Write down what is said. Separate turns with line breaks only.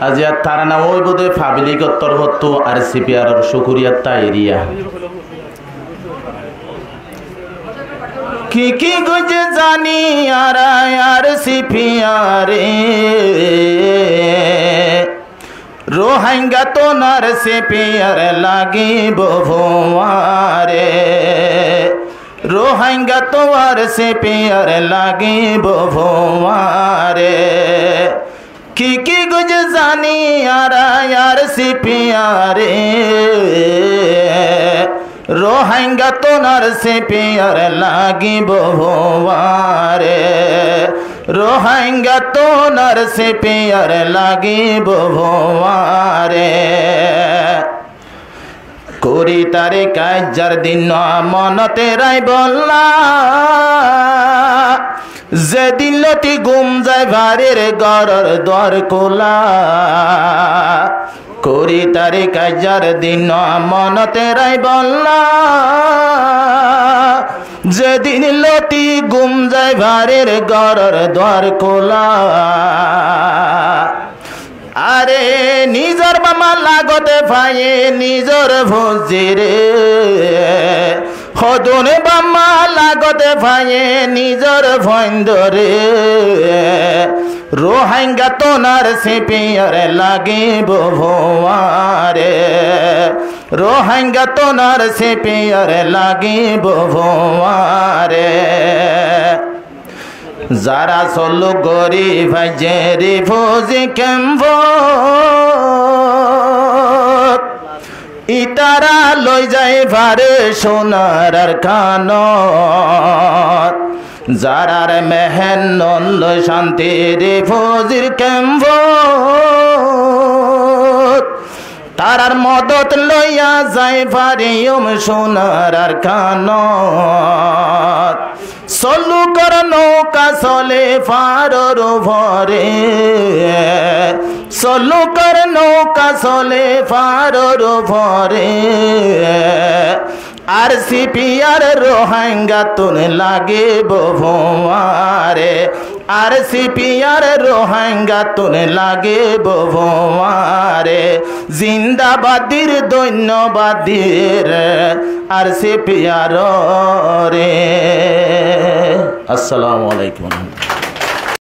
আজি আর তারা না ওই বোধে পাবলিকত্তর হতো আর সিপিআর সুকুরিয়ার তা এরিয়া কি কি গুজে জানি আর সিপিআরে রোহিঙ্গা তো নার সিপিআর লাগিব ভোয়ারে রোহিঙ্গা তো আর সিপিআর লাগিব ভোয়ারে কি কি গুজ জানি আর সিপিআরে রোহিঙ্গা তো নার সিপিআর লাগিব ভোয়ারে রোহিঙ্গা তো নার সিপিআর লাগিব ভোয়ারে 20 তারিখ আজার দিন মনতে রাই বললা যেদিন লতি গুম যায় ভারের গড়র দ্বার কোলা 20 তারিখ আজার দিন মনতে রাই বললা যেদিন লতি গুম যায় ভারের গড়র দ্বার কোলা আরে নিজর মামা লাগতে ভাইয়ে নিজর ভোজিরে হদনে বাম্মা লাগতে ভাইয়ে নিজর ভন্দরে রোহিঙ্গা তো নার সিপিআর লাগিব ভোয়ারে রোহিঙ্গা তো নার সিপিআর লাগিব ভোয়ারে যারা চলো গরিব যে রিফিউজি ক্যাম্প ইতারা লই যায় ভারে সোনার কান যারার মেহেন্নন লই শান্তি রিফিউজির ক্যাম্প তারার মদত লইয়া যায় ভারিয়ম সোনার কান চলু কর নৌকা চলে ফারর ভরে চলু কর নৌকা চলে ফারর ভরে আর সিপিআর রোহিঙ্গা তুন লাগিব ভোয়ারে আর সিপিআর রোহিঙ্গা তুন লাগিব ভোয়ারে জিন্দাবাদীর ধন্যবাদীর আর সিপিআর রে। আসসালামু আলাইকুম।